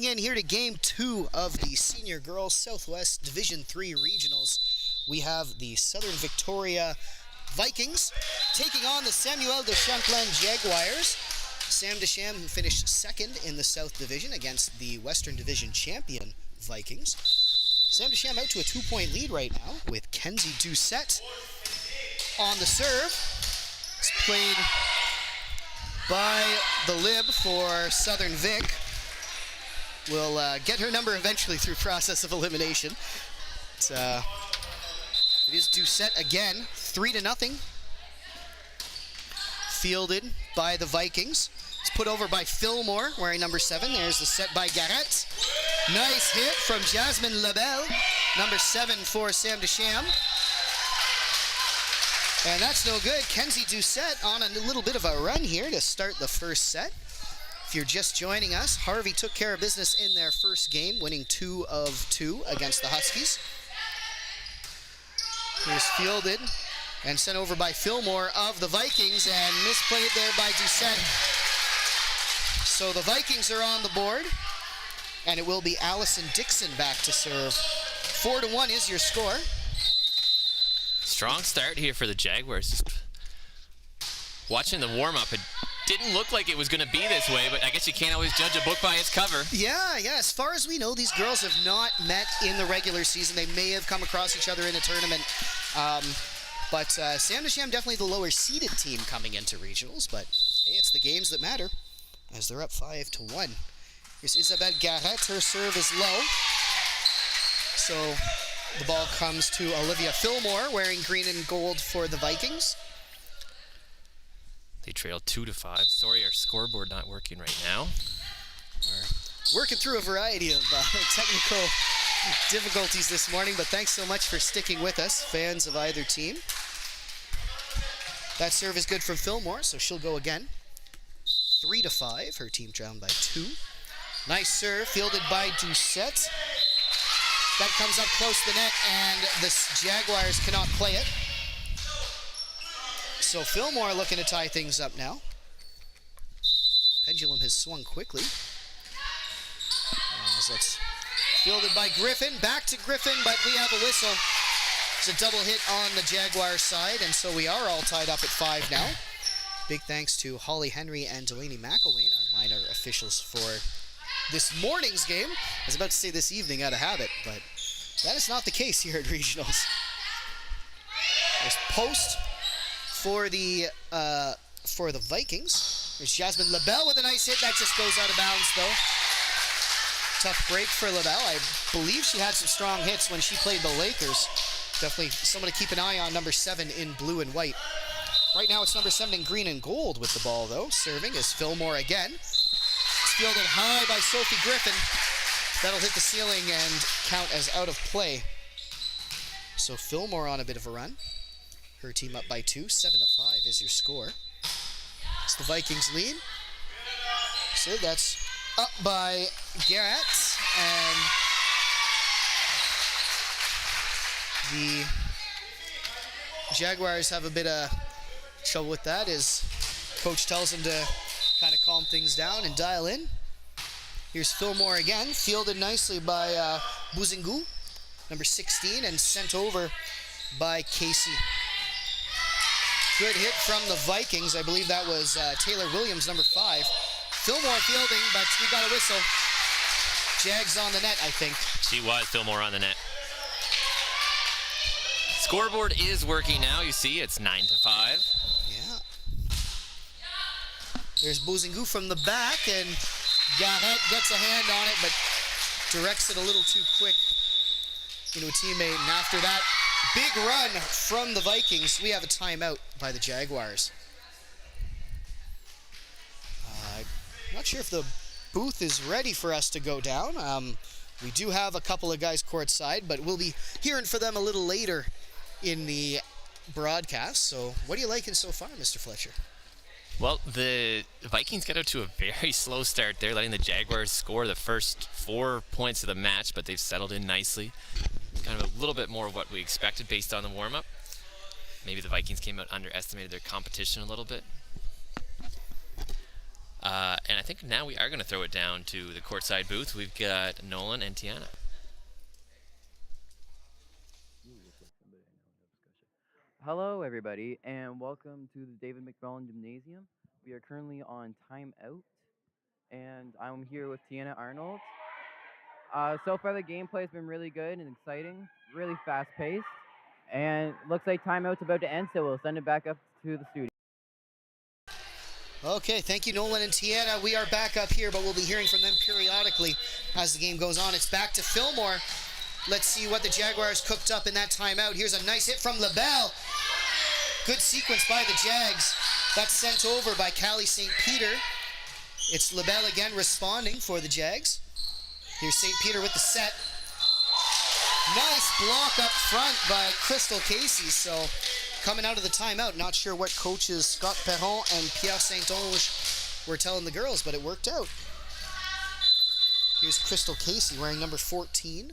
In here to game 2 of the Senior Girls Southwest Division 3 Regionals. We have the Southern Victoria Vikings taking on the Samuel de Champlain Jaguars. Sam de Cham, who finished second in the South Division against the Western Division champion Vikings. Sam de Cham out to a 2-point lead right now with Kenzie Doucette on the serve. It's played by the lib for Southern Vic. Will get her number eventually through process of elimination. It is Doucette again, 3-0. Fielded by the Vikings. It's put over by Fillmore, wearing number 7. There's the set by Garrett. Nice hit from Jasmine Labelle, number 7 for Sam de Cham. And that's no good. Kenzie Doucette on a little bit of a run here to start the first set. If you're just joining us, Harvey took care of business in their first game, winning 2 of 2 against the Huskies. Here's fielded and sent over by Fillmore of the Vikings, and misplayed there by Doucette. So the Vikings are on the board, and it will be Allison Dixon back to serve. 4-1 is your score. Strong start here for the Jaguars. Just watching the warm-up, it didn't look like it was going to be this way, but I guess you can't always judge a book by its cover. Yeah, as far as we know, these girls have not met in the regular season. They may have come across each other in a tournament. But Sam de Cham definitely the lower-seeded team coming into regionals, but hey, it's the games that matter as they're up 5-1. Here's Isabelle Garrett. Her serve is low. So the ball comes to Olivia Fillmore, wearing green and gold for the Vikings. They trail 2-5. Sorry, our scoreboard not working right now. We're working through a variety of technical difficulties this morning, but thanks so much for sticking with us, fans of either team. That serve is good from Fillmore, so she'll go again. 3-5. Her team down by 2. Nice serve, fielded by Doucette. That comes up close to the net, and the Jaguars cannot play it. So Fillmore looking to tie things up now. Pendulum has swung quickly. As that's fielded by Griffin. Back to Griffin, but we have a whistle. It's a double hit on the Jaguar side, and so we are all tied up at 5 now. Big thanks to Holly Henry and Delaney McElwain, our minor officials for this morning's game. I was about to say this evening out of habit, but that is not the case here at Regionals. There's post for the Vikings. There's Jasmine Labelle with a nice hit. That just goes out of bounds, though. Tough break for Labelle. I believe she had some strong hits when she played the Lakers. Definitely someone to keep an eye on, number 7 in blue and white. Right now it's number 7 in green and gold with the ball, though. Serving is Fillmore again. It's fielded high by Sophie Griffin. That'll hit the ceiling and count as out of play. So Fillmore on a bit of a run. Her team up by 2. 7-5 is your score. It's the Vikings lead. So that's up by Garrett, and the Jaguars have a bit of trouble with that as coach tells them to kind of calm things down and dial in. Here's Fillmore again, fielded nicely by Buzingu, number 16, and sent over by Casey. Good hit from the Vikings. I believe that was Taylor Williams, number 5. Fillmore fielding, but we got a whistle. Jags on the net, I think. She was Fillmore on the net. Scoreboard is working now. You see, it's 9-5. Yeah. There's Buzingu from the back, and Garrett gets a hand on it, but directs it a little too quick into a teammate. And after that big run from the Vikings, we have a timeout by the Jaguars. Not sure if the booth is ready for us to go down. We do have a couple of guys courtside, but we'll be hearing from them a little later in the broadcast. So what are you liking so far, Mr. Fletcher? Well, the Vikings got out to a very slow start there, letting the Jaguars score the first 4 points of the match, but they've settled in nicely. Kind of a little bit more of what we expected based on the warm-up. I, Maybe the Vikings came out underestimated their competition a little bit. And I think now we are going to throw it down to the courtside booth. We've got Nolan and Tiana. Hello, everybody, and welcome to the David McMillan Gymnasium. We are currently on timeout, and I'm here with Tiana Arnold. So far, the gameplay has been really good and exciting, really fast-paced, and looks like timeout's about to end, so we'll send it back up to the studio. Okay, thank you, Nolan and Tiana. We are back up here, but we'll be hearing from them periodically as the game goes on. It's back to Fillmore. Let's see what the Jaguars cooked up in that timeout. Here's a nice hit from LaBelle. Good sequence by the Jags. That's sent over by Callie St. Peter. It's LaBelle again responding for the Jags. Here's St. Peter with the set. Nice block up front by Crystal Casey. So coming out of the timeout, not sure what coaches Scott Perron and Pierre Saint-Onge were telling the girls, but it worked out. Here's Crystal Casey wearing number 14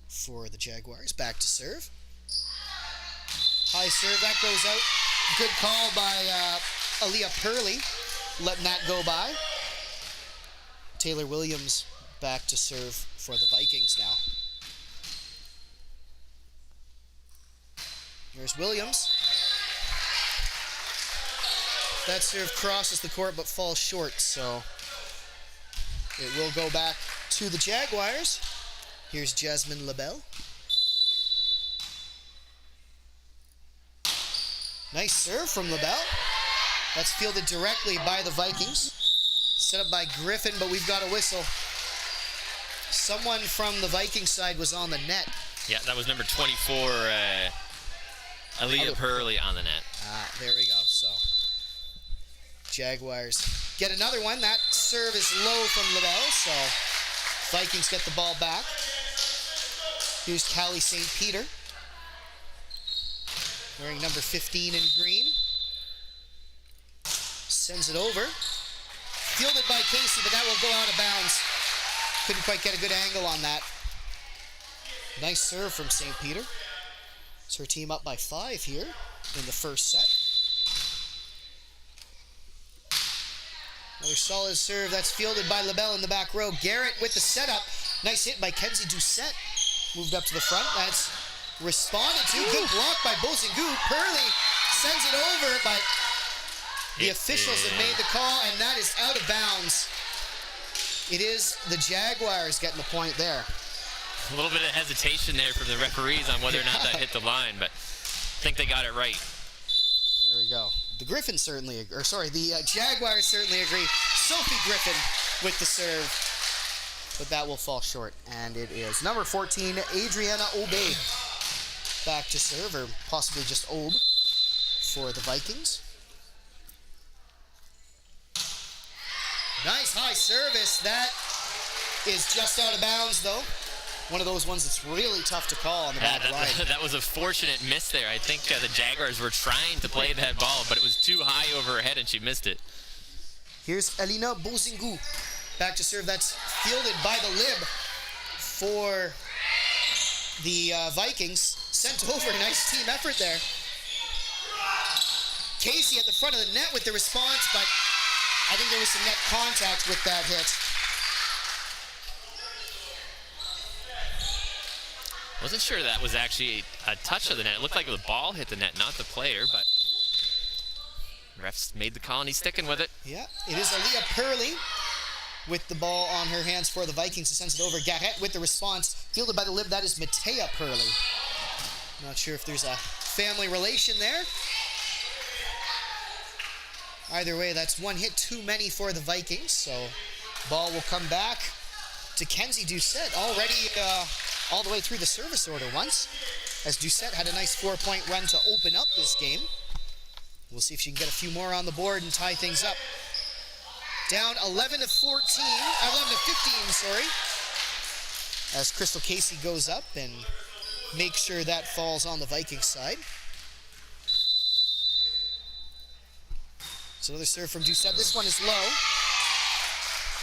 for the Jaguars. Back to serve. High serve, that goes out. Good call by Aaliyah Purley, letting that go by. Taylor Williams back to serve for the Vikings now. Here's Williams. That serve crosses the court but falls short, so it will go back to the Jaguars. Here's Jasmine LaBelle. Nice serve from LaBelle. That's fielded directly by the Vikings. Set up by Griffin, but we've got a whistle. Someone from the Viking side was on the net. Yeah, that was number 24, Aaliyah Purley on the net. There we go. So Jaguars get another one. That serve is low from LaBelle, so Vikings get the ball back. Here's Callie St. Peter, wearing number 15 in green. Sends it over. Fielded by Casey, but that will go out of bounds. Couldn't quite get a good angle on that. Nice serve from St. Peter. It's her team up by 5 here in the first set. Another solid serve. That's fielded by LaBelle in the back row. Garrett with the setup. Nice hit by Kenzie Doucette. Moved up to the front. That's responded to. Good block by Bozingu. Purley sends it over, but the officials have made the call, and that is out of bounds. It is the Jaguars getting the point there. A little bit of hesitation there from the referees on whether or not that hit the line, but I think they got it right. There we go. The Griffins certainly, the Jaguars certainly agree. Sophie Griffin with the serve, but that will fall short, and it is number 14, Adriana Aube, back to serve, or possibly just Aube for the Vikings. Nice high service. That is just out of bounds, though. One of those ones that's really tough to call on the back line. That was a fortunate miss there. I think the Jaguars were trying to play that ball, but it was too high over her head, and she missed it. Here's Alina Bozingu. Back to serve. That's fielded by the lib for the Vikings. Sent over. Nice team effort there. Casey at the front of the net with the response, but I think there was some net contact with that hit. Wasn't sure that was actually a touch of the net. It looked like the ball hit the net, not the player, but refs made the call and he's sticking with it. Yeah, it is Aaliyah Purley with the ball on her hands for the Vikings. Who sends it over. Garrett with the response. Fielded by the lib. That is Matea Purley. Not sure if there's a family relation there. Either way, that's one hit too many for the Vikings. So ball will come back to Kenzie Doucette, already all the way through the service order once, as Doucette had a nice 4-point run to open up this game. We'll see if she can get a few more on the board and tie things up. Down 11 to 15, sorry, as Crystal Casey goes up and makes sure that falls on the Vikings side. So another serve from Doucette. This one is low.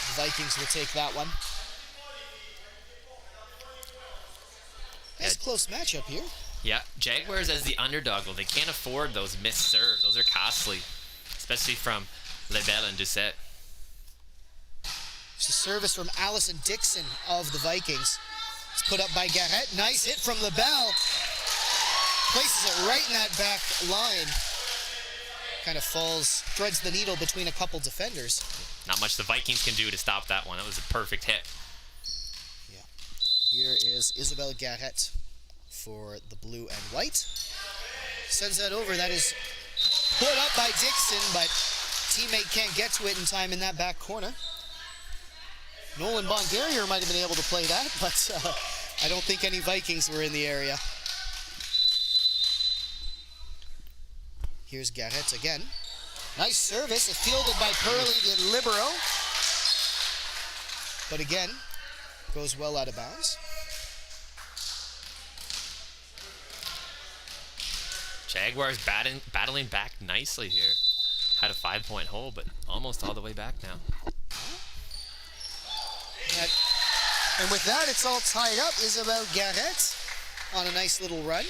The Vikings will take that one. Nice close matchup here. Yeah, Jaguars as the underdog, well, they can't afford those missed serves. Those are costly, especially from LaBelle and Doucette. It's a service from Allison Dixon of the Vikings. It's put up by Garrett. Nice hit from LaBelle. Places it right in that back line. Kind of falls, threads the needle between a couple defenders. Not much the Vikings can do to stop that one. That was a perfect hit. Yeah. Here is Isabelle Garrett for the blue and white. Sends that over. That is put up by Dixon, but teammate can't get to it in time in that back corner. Nolan Bongarrier might have been able to play that, but I don't think any Vikings were in the area. Here's Garrett again. Nice service, fielded by Pearly, the libero. But again, goes well out of bounds. Jaguars battling back nicely here. Had a 5-point hole, but almost all the way back now. And with that, it's all tied up. Isabelle Garrett on a nice little run.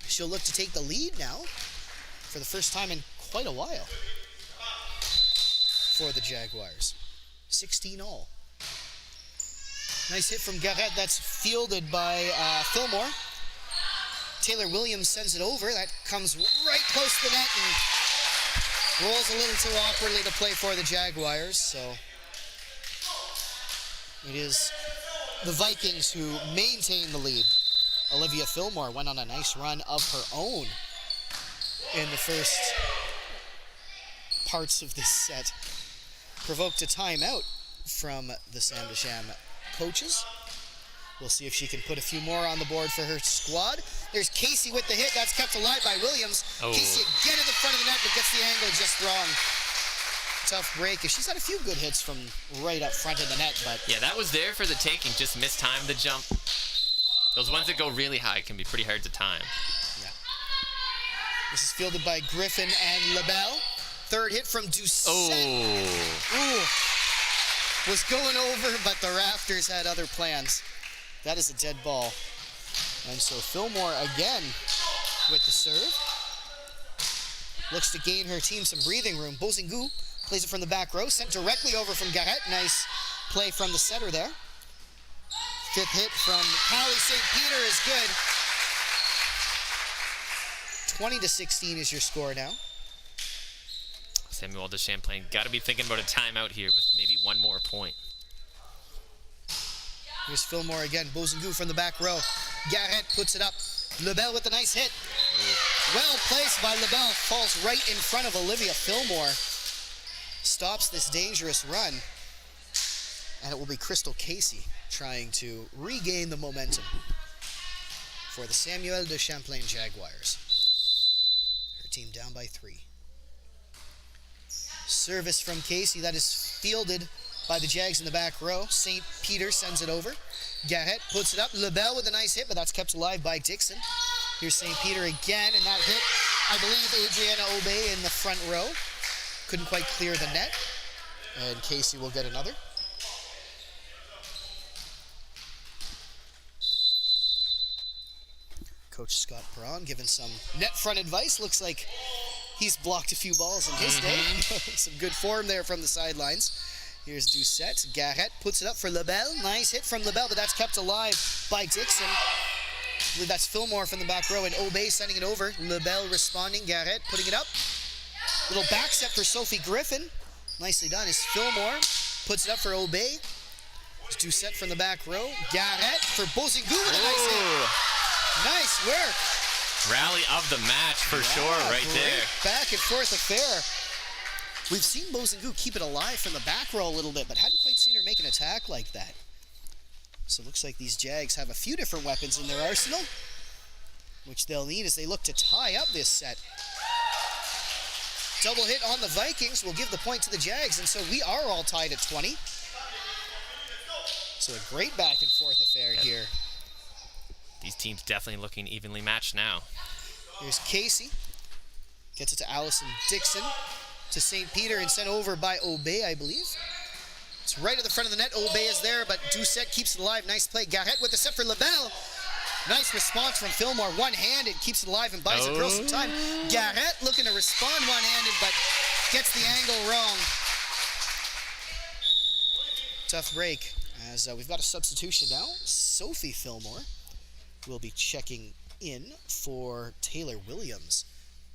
She'll look to take the lead now for the first time in quite a while for the Jaguars. 16 all. Nice hit from Garrett. That's fielded by Fillmore. Taylor Williams sends it over. That comes right close to the net and rolls a little too awkwardly to play for the Jaguars. So it is the Vikings who maintain the lead. Olivia Fillmore went on a nice run of her own in the first parts of this set. Provoked a timeout from the Sam de Cham coaches. We'll see if she can put a few more on the board for her squad. There's Casey with the hit. That's kept alive by Williams. Oh. Casey again at the front of the net, but gets the angle just wrong. Tough break. She's had a few good hits from right up front of the net, but Yeah, that was there for the taking. Just mistimed the jump. Those ones that go really high can be pretty hard to time. yeah. This is fielded by Griffin and LaBelle. Third hit from Doucette. Oh. Ooh. Was going over, but the Raptors had other plans. That is a dead ball. And so Fillmore again with the serve. Looks to gain her team some breathing room. Bozingu plays it from the back row. Sent directly over from Garrett. Nice play from the setter there. Fifth hit from Callie St. Peter is good. 20-16 is your score now. Samuel de Champlain got to be thinking about a timeout here with maybe one more point. Here's Fillmore again. Bozingu from the back row. Garrett puts it up. LaBelle with a nice hit. Well placed by LaBelle. Falls right in front of Olivia Fillmore. Stops this dangerous run. And it will be Crystal Casey trying to regain the momentum for the Samuel de Champlain Jaguars. Her team down by 3. Service from Casey. That is fielded by the Jags in the back row. St. Peter sends it over. Garrett puts it up. LaBelle with a nice hit, but that's kept alive by Dixon. Here's St. Peter again, and that hit, I believe, Adriana Obey in the front row. Couldn't quite clear the net, and Casey will get another. Coach Scott Perron giving some net front advice. Looks like he's blocked a few balls in his day. Some good form there from the sidelines. Here's Doucette. Garrett puts it up for LaBelle. Nice hit from LaBelle, but that's kept alive by Dixon. I believe that's Fillmore from the back row, and Obey sending it over. LaBelle responding. Garrett putting it up. Little back step for Sophie Griffin. Nicely done. Is Fillmore. Puts it up for Obey. It's Doucette from the back row. Garrett for Bozingu with a nice hit. Nice work. Rally of the match for sure right there. Back and forth affair. We've seen Bozingu keep it alive from the back row a little bit, but hadn't quite seen her make an attack like that. So it looks like these Jags have a few different weapons in their arsenal, which they'll need as they look to tie up this set. Double hit on the Vikings will give the point to the Jags, and so we are all tied at 20. So a great back and forth affair here. These teams definitely looking evenly matched now. Here's Casey. Gets it to Allison Dixon. To St. Peter and sent over by Obey, I believe. It's right at the front of the net. Obey is there, but Doucette keeps it alive. Nice play. Garrett with the set for LaBelle. Nice response from Fillmore. One-handed, keeps it alive and buys the girl some time. Garrett looking to respond one-handed, but gets the angle wrong. Tough break, as we've got a substitution now. Sophie Fillmore will be checking in for Taylor Williams.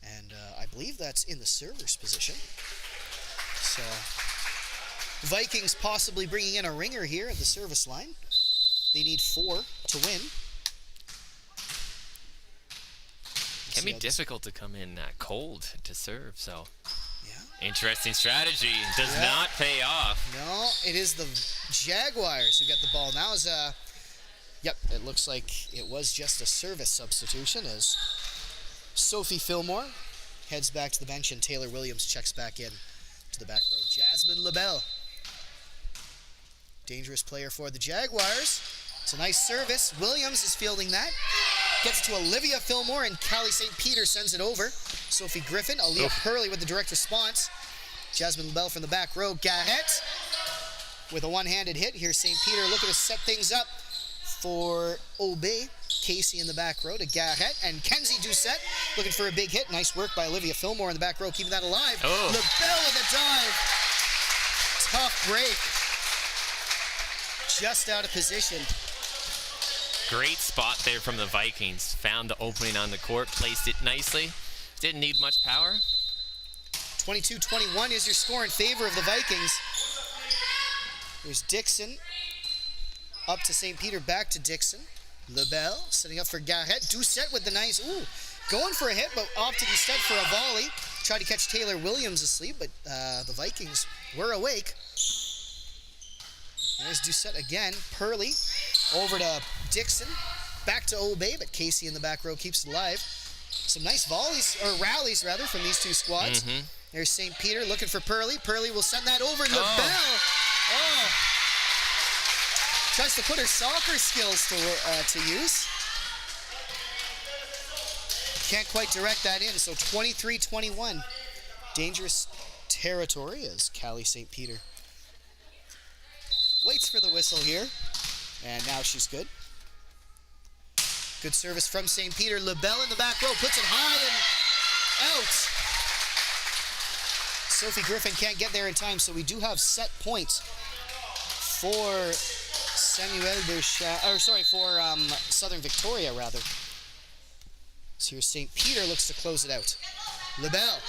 And I believe that's in the server's position. So, Vikings possibly bringing in a ringer here at the service line. They need 4 to win. Can be difficult to come in cold to serve, so Yeah. interesting strategy. Does not pay off. No, it is the Jaguars who get the ball. Now is yep, it looks like it was just a service substitution as Sophie Fillmore heads back to the bench and Taylor Williams checks back in to the back row. Jasmine LaBelle, dangerous player for the Jaguars. It's a nice service. Williams is fielding that. Gets it to Olivia Fillmore, and Callie St. Peter sends it over. Sophie Griffin, Aaliyah Purley with the direct response. Jasmine LaBelle from the back row. Garrett with a one-handed hit. Here's St. Peter looking to set things up for Obey. Casey in the back row to Garrett, and Kenzie Doucette looking for a big hit. Nice work by Olivia Fillmore in the back row, keeping that alive. LaBelle with a dive. Tough break. Just out of position. Great spot there from the Vikings. Found the opening on the court, placed it nicely. Didn't need much power. 22-21 is your score in favor of the Vikings. There's Dixon. Up to St. Peter, back to Dixon. LaBelle setting up for Garrett. Doucette with the nice, going for a hit, but opted instead for a volley. Tried to catch Taylor Williams asleep, but the Vikings were awake. There's Doucette again. Purley over to Dixon. Back to Obey, but Casey in the back row keeps it alive. Some nice volleys, or rallies rather, from these two squads. There's St. Peter looking for Purley. Purley will send that over. LaBelle. Tries to put her soccer skills to use. Can't quite direct that in, so 23-21. Dangerous territory as Callie St. Peter waits for the whistle here, and now she's good. Good service from St. Peter. LaBelle in the back row puts it high and out. Sophie Griffin can't get there in time, so we do have set points for Southern Victoria, rather. So here's St. Peter looks to close it out. LaBelle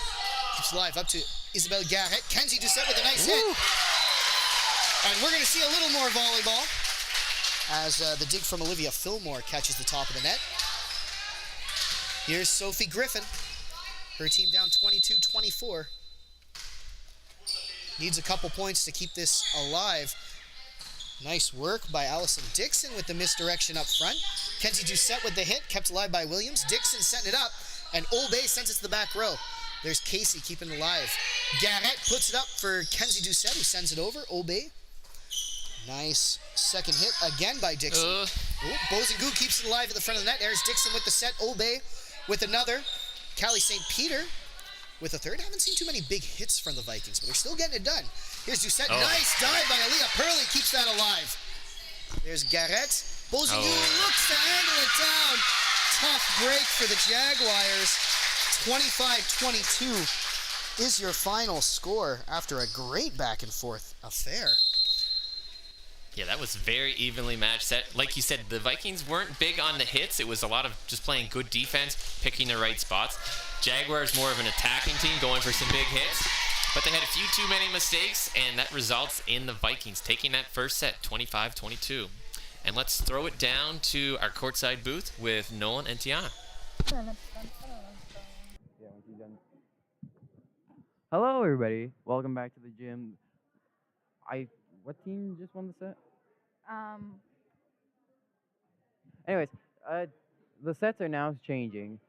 keeps alive up to Isabelle Garrett. Kenzie Doucette with a nice hit. And we're going to see a little more volleyball as the dig from Olivia Fillmore catches the top of the net. Here's Sophie Griffin. Her team down 22-24. Needs a couple points to keep this alive. Nice work by Allison Dixon with the misdirection up front. Kenzie Doucette with the hit, kept alive by Williams. Dixon setting it up, and Obey sends it to the back row. There's Casey keeping it alive. Garrett puts it up for Kenzie Doucette, who sends it over. Obey. Nice second hit again by Dixon. Bozingoo keeps it alive at the front of the net. There's Dixon with the set. Obey with another. Callie St. Peter with a third. Haven't seen too many big hits from the Vikings, but they're still getting it done. Here's Doucette. Nice dive by Aaliyah Purley. Keeps that alive. There's Garrett. Bozingoo looks to angle it down. Tough break for the Jaguars. 25-22 is your final score after a great back and forth affair. Yeah, that was very evenly matched set. Like you said, the Vikings weren't big on the hits. It was a lot of just playing good defense, picking the right spots. Jaguars more of an attacking team, going for some big hits. But they had a few too many mistakes, and that results in the Vikings taking that first set, 25-22. And let's throw it down to our courtside booth with Nolan and Tiana. Hello, everybody. Welcome back to the gym. What team just won the set? Anyways, the sets are now changing,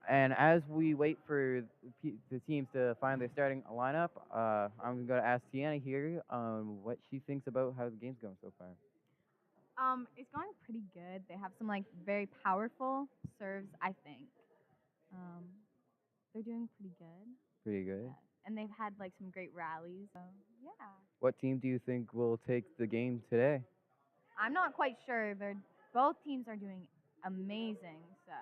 and as we wait for the teams to find their starting lineup, I'm going to ask Tiana here what she thinks about how the game's going so far. It's going pretty good. They have some very powerful serves, I think. They're doing pretty good. Pretty good. Yes. And they've had some great rallies. So yeah. What team do you think will take the game today? I'm not quite sure. Both teams are doing amazing. So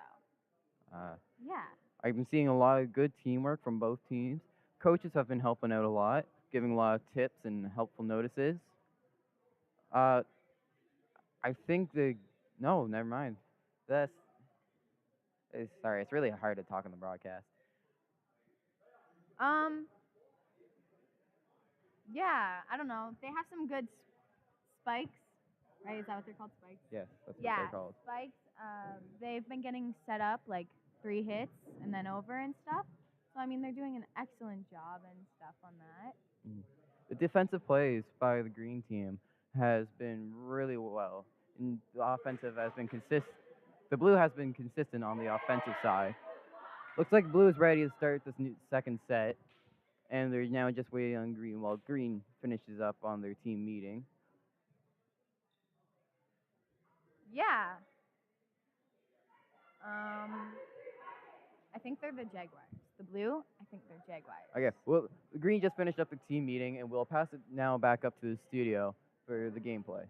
yeah. I've been seeing a lot of good teamwork from both teams. Coaches have been helping out a lot, giving a lot of tips and helpful notices. Uh, I think no, never mind. That's sorry, it's really hard to talk on the broadcast. Yeah, I don't know. They have some good spikes, right? Is that what they're called, spikes? Yes, that's what Yeah, they're called. spikes. They've been getting set up like 3 hits and then over and stuff. So I mean, they're doing an excellent job and stuff on that. The defensive plays by the green team has been really well, and the offensive has been consistent. The blue has been consistent on the offensive side. Looks like blue is ready to start this new second set, and they're now just waiting on green while green finishes up on their team meeting. Yeah. I think they're the Jaguars. The blue, I think they're Jaguars. Okay, well, the green just finished up the team meeting, and we'll pass it now back up to the studio for the gameplay.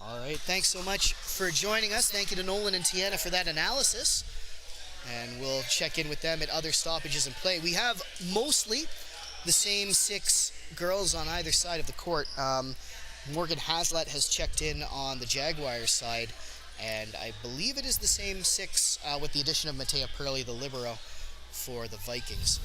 All right, thanks so much for joining us. Thank you to Nolan and Tiana for that analysis. And we'll check in with them at other stoppages in play. We have mostly the same 6 girls on either side of the court. Morgan Hazlitt has checked in on the Jaguars side, and I believe it is the same 6 with the addition of Matea Purley, the libero, for the Vikings.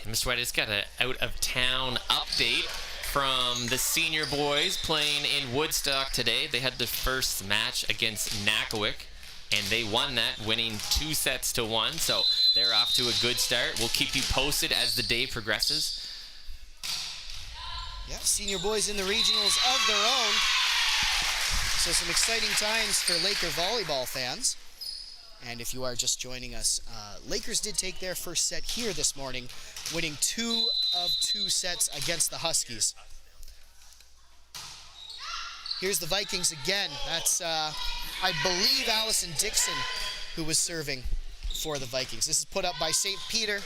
Mr. White has got an out-of-town update from the senior boys playing in Woodstock today. They had the first match against Nakawik, and they won that, winning 2-1. So they're off to a good start. We'll keep you posted as the day progresses. Yeah, senior boys in the regionals of their own. So some exciting times for Laker volleyball fans. And if you are just joining us, Lakers did take their first set here this morning, winning 2 of 2 sets against the Huskies. Here's the Vikings again. That's, I believe, Allison Dixon who was serving for the Vikings. This is put up by St. Peter.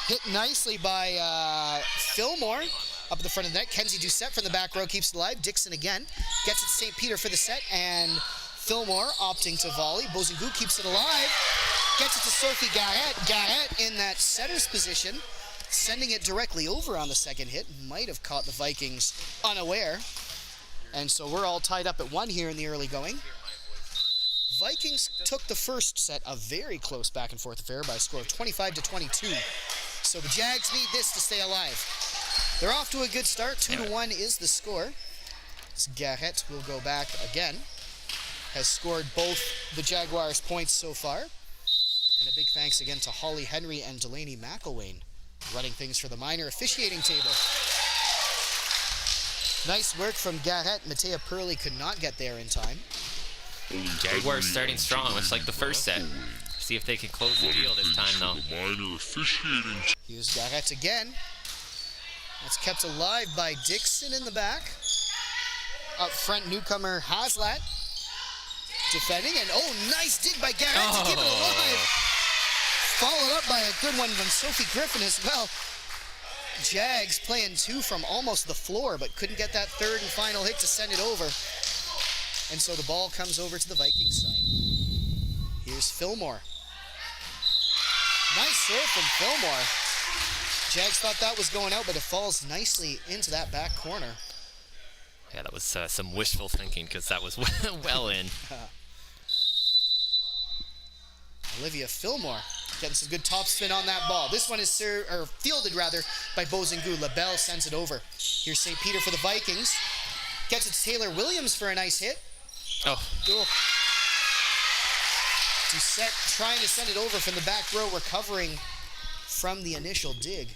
Hit nicely by Fillmore up at the front of the net. Kenzie Doucette from the back row keeps it alive. Dixon again gets it to St. Peter for the set, and Fillmore opting to volley. Bozingou keeps it alive. Gets it to Sophie Garrett. Garrett in that setter's position, sending it directly over on the second hit. Might have caught the Vikings unaware. And so we're all tied up at 1 here in the early going. Vikings took the first set, a very close back and forth affair by a score of 25-22. So the Jags need this to stay alive. They're off to a good start. 2-1 is the score. Garrett will go back again. Has scored both the Jaguars' points so far. And a big thanks again to Holly Henry and Delaney McElwain, running things for the minor officiating table. Nice work from Garrett. Matea Purley could not get there in time. Jaguars starting strong, much like the first set. See if they can close the deal this time, though. Here's Garrett again. That's kept alive by Dixon in the back. Up front, newcomer Hazlitt defending, and nice dig by Garrett to keep it alive. Followed up by a good one from Sophie Griffin as well. Jags playing 2 from almost the floor, but couldn't get that third and final hit to send it over. And so the ball comes over to the Vikings side. Here's Fillmore. Nice serve from Fillmore. Jags thought that was going out, but it falls nicely into that back corner. Yeah, that was some wishful thinking, because that was well in. Olivia Fillmore getting some good topspin on that ball. This one is fielded by Bozingou. LaBelle sends it over. Here's St. Peter for the Vikings. Gets it to Taylor Williams for a nice hit. Doucette trying to send it over from the back row, recovering from the initial dig.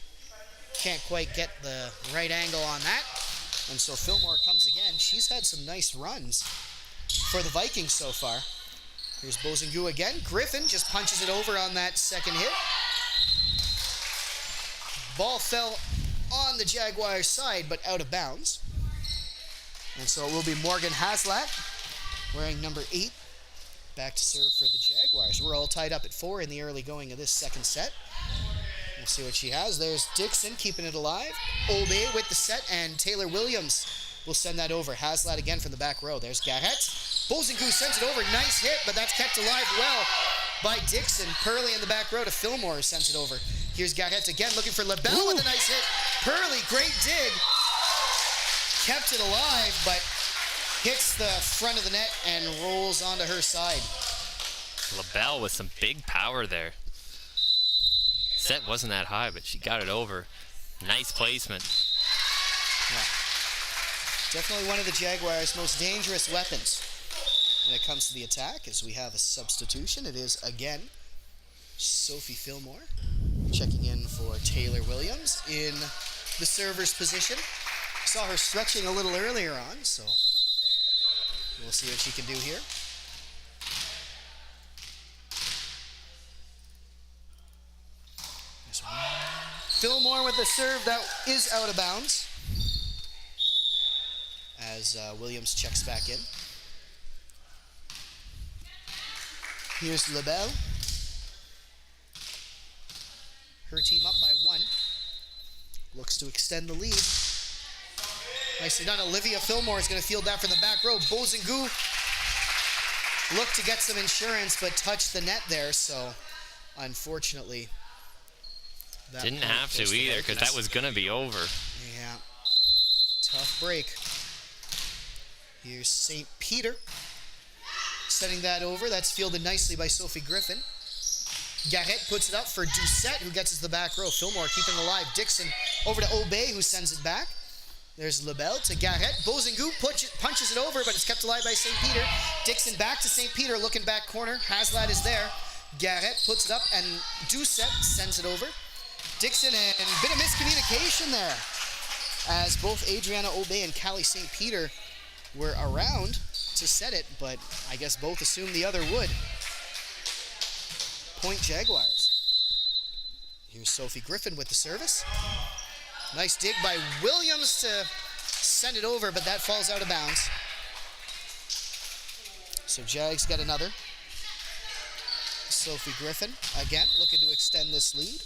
Can't quite get the right angle on that. And so Fillmore comes again. She's had some nice runs for the Vikings so far. Here's Bozingou again. Griffin just punches it over on that second hit. Ball fell on the Jaguars' side, but out of bounds. And so it will be Morgan Hazlitt, wearing number 8, back to serve for the Jaguars. We're all tied up at 4 in the early going of this second set. We'll see what she has. There's Dixon keeping it alive. Obey with the set, and Taylor Williams will send that over. Hazlitt again from the back row. There's Garrett. Bozingou sends it over. Nice hit, but that's kept alive well by Dixon. Purley in the back row to Fillmore sends it over. Here's Garrett again looking for LaBelle with a nice hit. Pearly, great dig. Kept it alive, but hits the front of the net and rolls onto her side. LaBelle with some big power there. Set wasn't that high, but she got it over. Nice placement. Yeah. Definitely one of the Jaguars' most dangerous weapons when it comes to the attack, as we have a substitution. It is, again, Sophie Fillmore checking in for Taylor Williams in the server's position. Saw her stretching a little earlier on, so we'll see what she can do here. Fillmore with the serve that is out of bounds as Williams checks back in. Here's LaBelle. Her team up by 1. Looks to extend the lead. Nicely done. Olivia Fillmore is going to field that from the back row. Bozingu looked to get some insurance, but touched the net there, so unfortunately... Didn't have to either, because that was going to be over. Yeah. Tough break. Here's St. Peter. Setting that over. That's fielded nicely by Sophie Griffin. Garrett puts it up for Doucette, who gets us the back row. Fillmore keeping alive. Dixon over to Obey, who sends it back. There's LaBelle to Garrett. Bozingu punches it over, but it's kept alive by St. Peter. Dixon back to St. Peter, looking back corner. Haslett is there. Garrett puts it up, and Doucette sends it over. Dixon, and a bit of miscommunication there, as both Adriana Obey and Callie St. Peter were around to set it, but I guess both assumed the other would. Point Jaguars. Here's Sophie Griffin with the service. Nice dig by Williams to send it over, but that falls out of bounds. So Jags got another. Sophie Griffin, again, looking to extend this lead.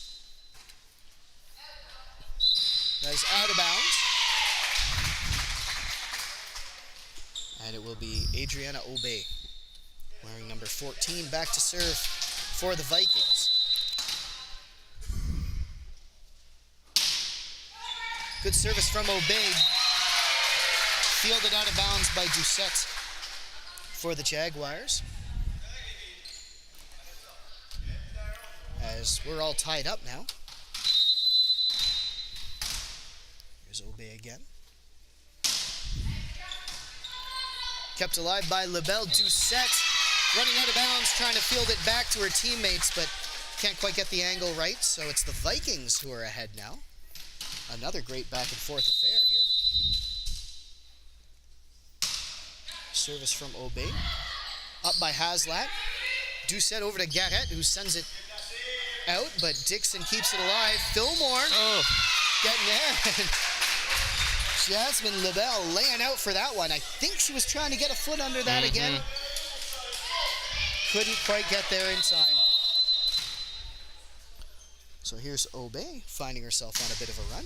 That is out of bounds. And it will be Adriana Obey, wearing number 14, back to serve for the Vikings. Good service from Obey. Fielded out of bounds by Doucette for the Jaguars. As we're all tied up now. Here's Obey again. Kept alive by LaBelle. Doucette running out of bounds, trying to field it back to her teammates, but can't quite get the angle right, so it's the Vikings who are ahead now. Another great back and forth affair here. Service from Obey. Up by Haslett. Doucette over to Garrett, who sends it out, but Dixon keeps it alive. Fillmore getting there. Jasmine LaBelle laying out for that one. I think she was trying to get a foot under that again. Couldn't quite get there in time. So here's Obey finding herself on a bit of a run.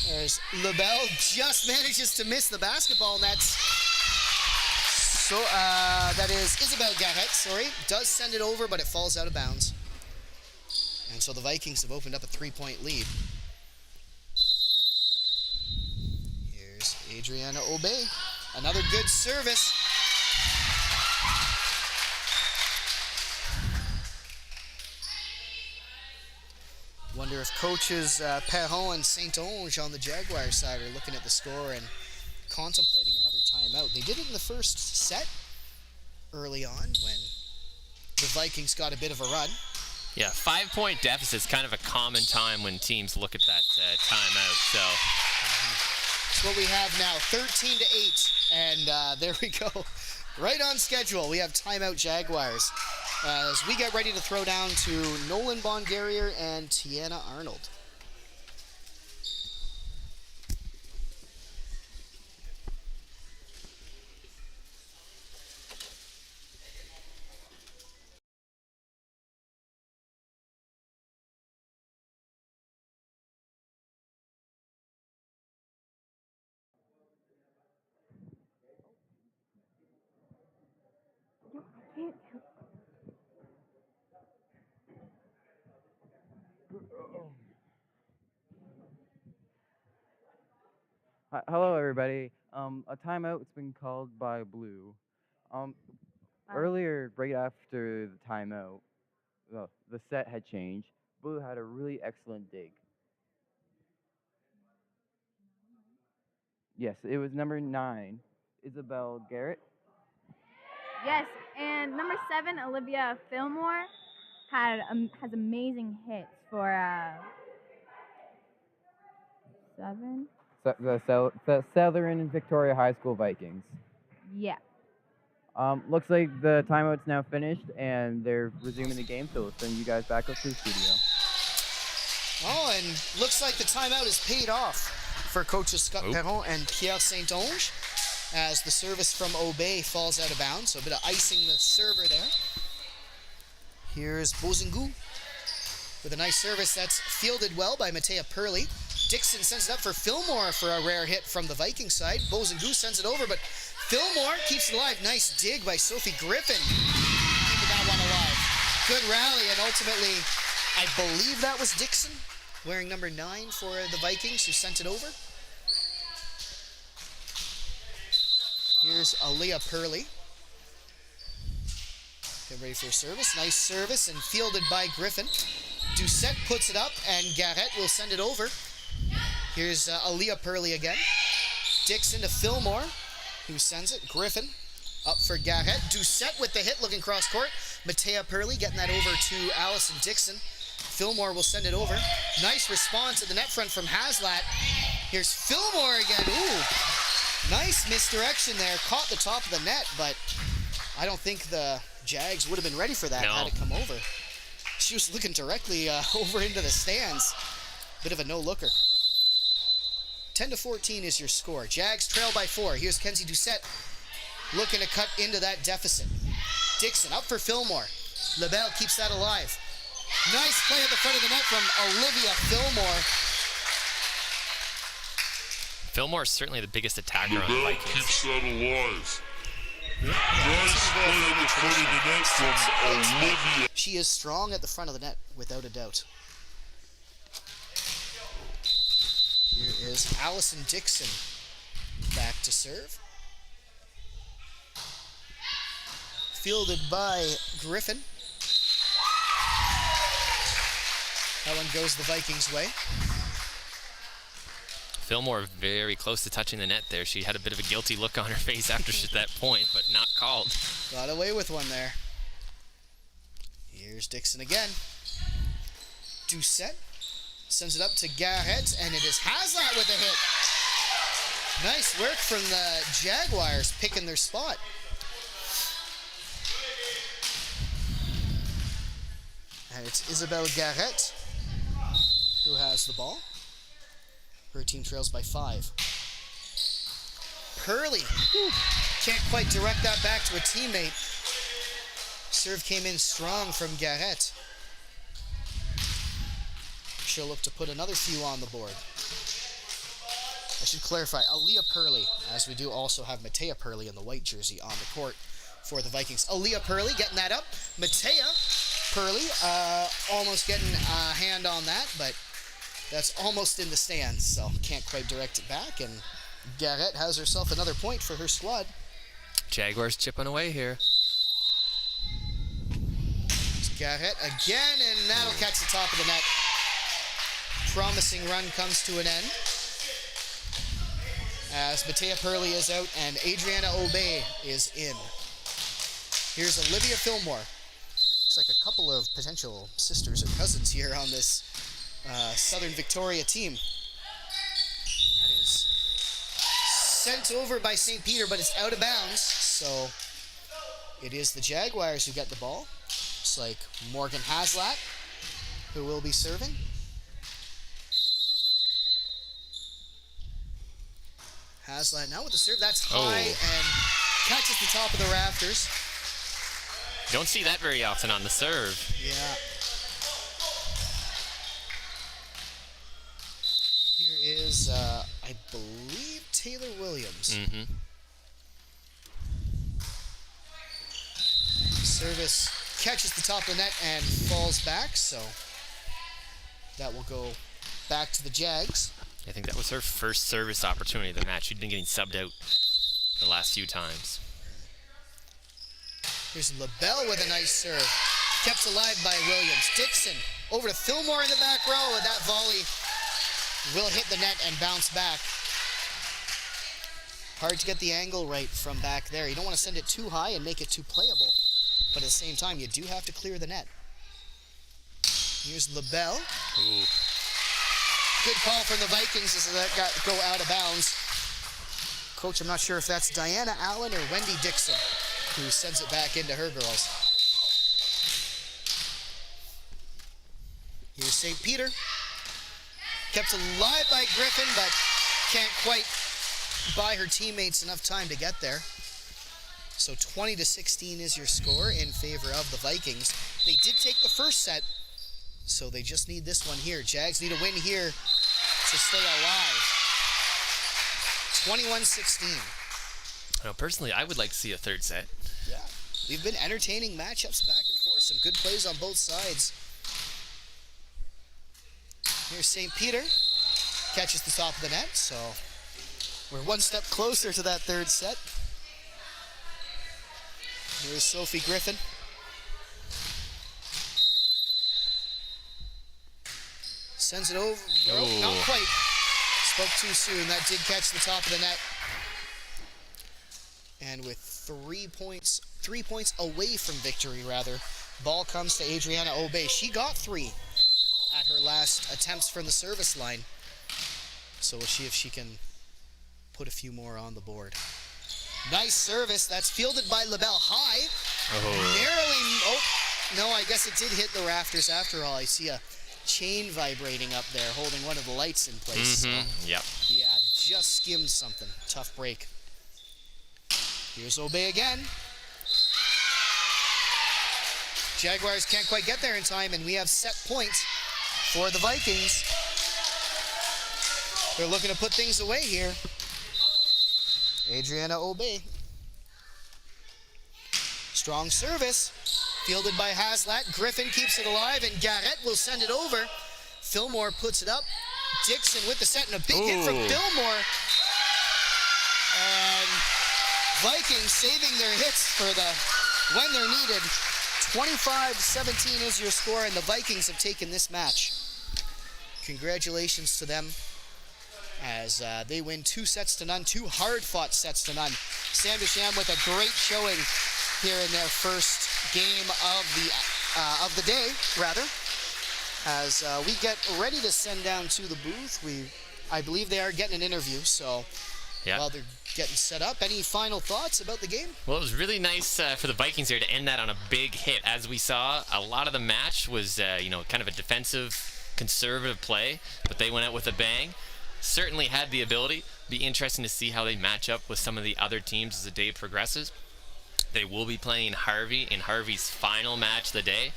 There's LaBelle, just manages to miss the basketball, and that's so that is Isabel Garrett, sorry. Does send it over, but it falls out of bounds. And so the Vikings have opened up a 3-point lead. Here's Adriana Obey. Another good service. Wonder if coaches Perron and Saint-Onge on the Jaguars side are looking at the score and contemplating another timeout. They did it in the first set early on when the Vikings got a bit of a run. Yeah, 5-point deficit is kind of a common time when teams look at that timeout. So That's what we have now, 13-8, and there we go. Right on schedule, we have timeout Jaguars as we get ready to throw down to Nolan Bongarier and Tiana Arnold. Hello, everybody. A timeout's been called by Blue. Um, Hi. Earlier, right after the timeout, well, the set had changed. Blue had a really excellent dig. Yes, it was number 9, Isabel Garrett. Yes, and number 7, Olivia Fillmore, has amazing hits for 7. The Southern Victoria High School Vikings. Yeah. Looks like the timeout's now finished, and they're resuming the game, so we'll send you guys back up to the studio. Oh, and looks like the timeout is paid off for coaches Scott Perron and Pierre Saint-Onge as the service from Obey falls out of bounds. So a bit of icing the server there. Here's Bozingou with a nice service that's fielded well by Matea Purley. Dixon sends it up for Fillmore for a rare hit from the Viking side. Bozingou sends it over, but Fillmore keeps it alive. Nice dig by Sophie Griffin. Keeping that one alive. Good rally, and ultimately, I believe that was Dixon, wearing number 9 for the Vikings, who sent it over. Here's Aaliyah Purley. Get ready for service. Nice service, and fielded by Griffin. Doucette puts it up, and Garrett will send it over. Here's Aaliyah Purley again. Dixon to Fillmore, who sends it. Griffin up for Garrett. Doucette with the hit, looking cross court. Matea Purley getting that over to Allison Dixon. Fillmore will send it over. Nice response at the net front from Haslat. Here's Fillmore again. Ooh, nice misdirection there. Caught the top of the net, but I don't think the Jags would have been ready for that had it come over. She was looking directly over into the stands. Bit of a no-looker. 10-14 is your score. Jags trail by 4. Here's Kenzie Doucette looking to cut into that deficit. Dixon up for Fillmore. LaBelle keeps that alive. Nice play at the front of the net from Olivia Fillmore. Fillmore is certainly the biggest attacker on the LaBelle Vikings. keeps that alive. Nice play at the front of the net from Olivia. She is strong at the front of the net, without a doubt. Here is Allison Dixon back to serve. Fielded by Griffin. That one goes the Vikings' way. Fillmore very close to touching the net there. She had a bit of a guilty look on her face after that point, but not called. Got away with one there. Here's Dixon again. Doucette sends it up to Garrett, and it is Haslat with a hit. Nice work from the Jaguars, picking their spot. And it's Isabelle Garrett who has the ball. Her team trails by 5. Purley can't quite direct that back to a teammate. Serve came in strong from Garrett. She'll look to put another few on the board. I should clarify, Aaliyah Purley, as we do also have Matea Purley in the white jersey on the court for the Vikings. Aaliyah Purley getting that up. Matea Purley almost getting a hand on that, but that's almost in the stands, so can't quite direct it back, and Garrett has herself another point for her squad. Jaguars chipping away here. It's Garrett again, and that'll catch the top of the net. Promising run comes to an end as Matea Purley is out and Adriana Obey is in. Here's Olivia Fillmore. Looks like a couple of potential sisters or cousins here on this Southern Victoria team. That is sent over by St. Peter, but it's out of bounds, so it is the Jaguars who get the ball. Looks like Morgan Haslat who will be serving. Haslat now with the serve. That's high and catches the top of the rafters. Don't see that very often on the serve. Yeah. Here is, I believe, Taylor Williams. Mm-hmm. Service catches the top of the net and falls back, so that will go back to the Jags. I think that was her first service opportunity of the match. She'd been getting subbed out the last few times. Here's LaBelle with a nice serve. Kept alive by Williams. Dixon over to Fillmore in the back row. That volley will hit the net and bounce back. Hard to get the angle right from back there. You don't want to send it too high and make it too playable. But at the same time, you do have to clear the net. Here's LaBelle. Ooh. Good call from the Vikings as that got go out of bounds. Coach, I'm not sure if that's Diana Allen or Wendy Dixon who sends it back into her girls. Here's St. Peter. Kept alive by Griffin, but can't quite buy her teammates enough time to get there. So 20-16 is your score in favor of the Vikings. They did take the first set, so they just need this one here. Jags need a win here to stay alive. 21-16. Now, personally, I would like to see a third set. Yeah. We've been entertaining matchups back and forth. Some good plays on both sides. Here's St. Peter. Catches the top of the net, so we're one step closer to that third set. Here's Sophie Griffin. Sends it over. Nope, not quite. Spoke too soon. That did catch the top of the net. And with 3 points away from victory, rather, ball comes to Adriana Obey. She got 3 at her last attempts from the service line. So we'll see if she can put a few more on the board. Nice service. That's fielded by LaBelle high. Narrowly. No, I guess it did hit the rafters after all. I see a chain vibrating up there, holding one of the lights in place. Yep. Yeah, just skimmed something. Tough break. Here's Obey again. Jaguars can't quite get there in time, and we have set points for the Vikings. They're looking to put things away here. Adriana Obey. Strong service. Fielded by Haslat. Griffin keeps it alive, and Garrett will send it over. Fillmore puts it up. Dixon with the set, and a big hit from Fillmore. And Vikings saving their hits for when they're needed. 25-17 is your score, and the Vikings have taken this match. Congratulations to them as they win 2-0, 2 hard-fought sets to none. Sandra Cham with a great showing here in their first game of the day, rather. As we get ready to send down to the booth, I believe they are getting an interview, so while they're getting set up, any final thoughts about the game? Well, it was really nice for the Vikings here to end that on a big hit. As we saw, a lot of the match was, kind of a defensive, conservative play, but they went out with a bang. Certainly had the ability. Be interesting to see how they match up with some of the other teams as the day progresses. They will be playing Harvey in Harvey's final match of the day,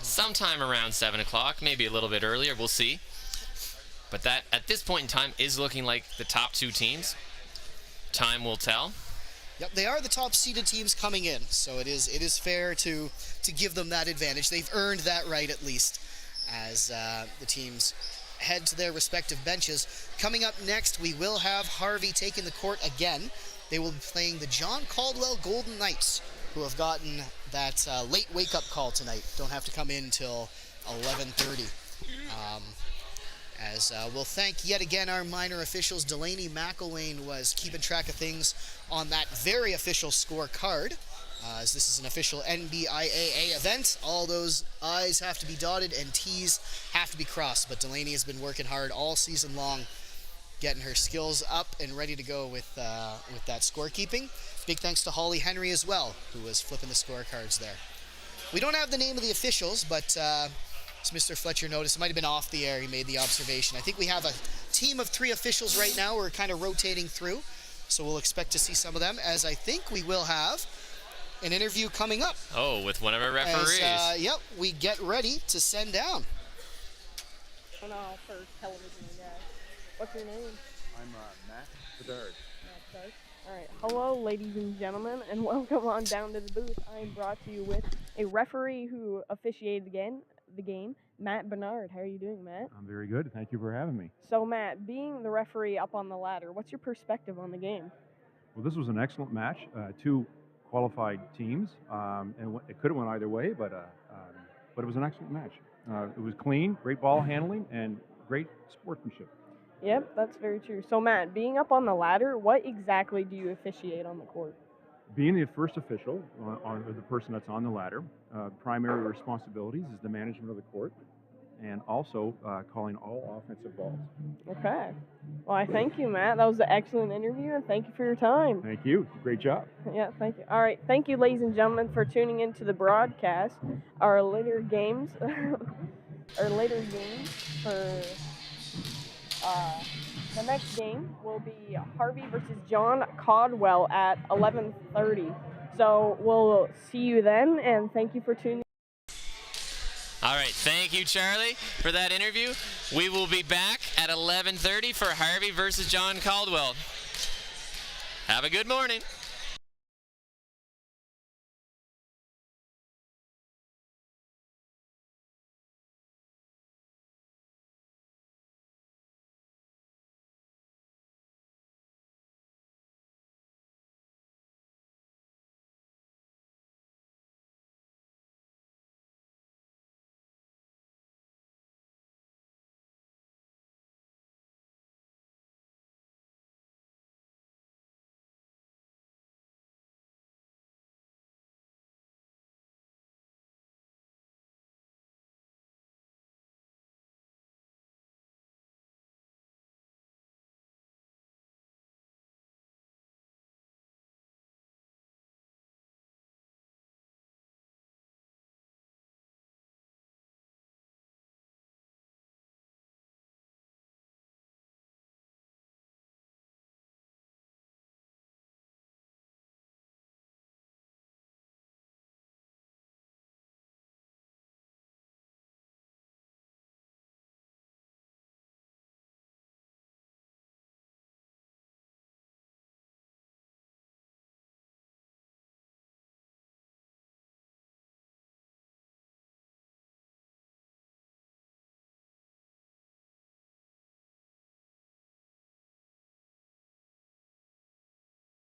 sometime around 7 o'clock, maybe a little bit earlier. We'll see. But that, at this point in time, is looking like the top 2 teams. Time will tell. Yep, they are the top seeded teams coming in, so it is fair to give them that advantage. They've earned that right at least as the teams head to their respective benches. Coming up next, we will have Harvey taking the court again. They will be playing the John Caldwell Golden Knights, who have gotten that late wake-up call tonight. Don't have to come in till 11:30. As we'll thank yet again our minor officials. Delaney McElwain was keeping track of things on that very official scorecard. As this is an official NBIAA event, all those I's have to be dotted and T's have to be crossed. But Delaney has been working hard all season long, getting her skills up and ready to go with that scorekeeping. Big thanks to Holly Henry as well, who was flipping the scorecards there. We don't have the name of the officials, but as Mr. Fletcher noticed, it might have been off the air, he made the observation. I think we have a team of 3 officials right now. We're kind of rotating through, so we'll expect to see some of them, as I think we will have an interview coming up. Oh, with one of our referees. Yep, we get ready to send down. On our first television, I guess. What's your name? I'm Matt Bedard. All right. Hello, ladies and gentlemen, and welcome on down to the booth. I am brought to you with a referee who officiated again. the game, Matt Bernard. How are you doing, Matt? I'm very good. Thank you for having me. So, Matt, being the referee up on the ladder, what's your perspective on the game? Well, this was an excellent match. Two qualified teams, and it could have went either way, but it was an excellent match. It was clean, great ball handling, and great sportsmanship. Yep, that's very true. So, Matt, being up on the ladder, what exactly do you officiate on the court? Being the first official, or the person that's on the ladder, primary responsibilities is the management of the court, and also calling all offensive balls. Okay. Well, I thank you, Matt. That was an excellent interview, and thank you for your time. Thank you. Great job. Yeah, thank you. All right. Thank you, ladies and gentlemen, for tuning into the broadcast. Our later games, for the next game will be Harvey versus John Caldwell at 11:30. So we'll see you then, and thank you for tuning. All right, thank you, Charlie, for that interview. We will be back at 11:30 for Harvey versus John Caldwell. Have a good morning.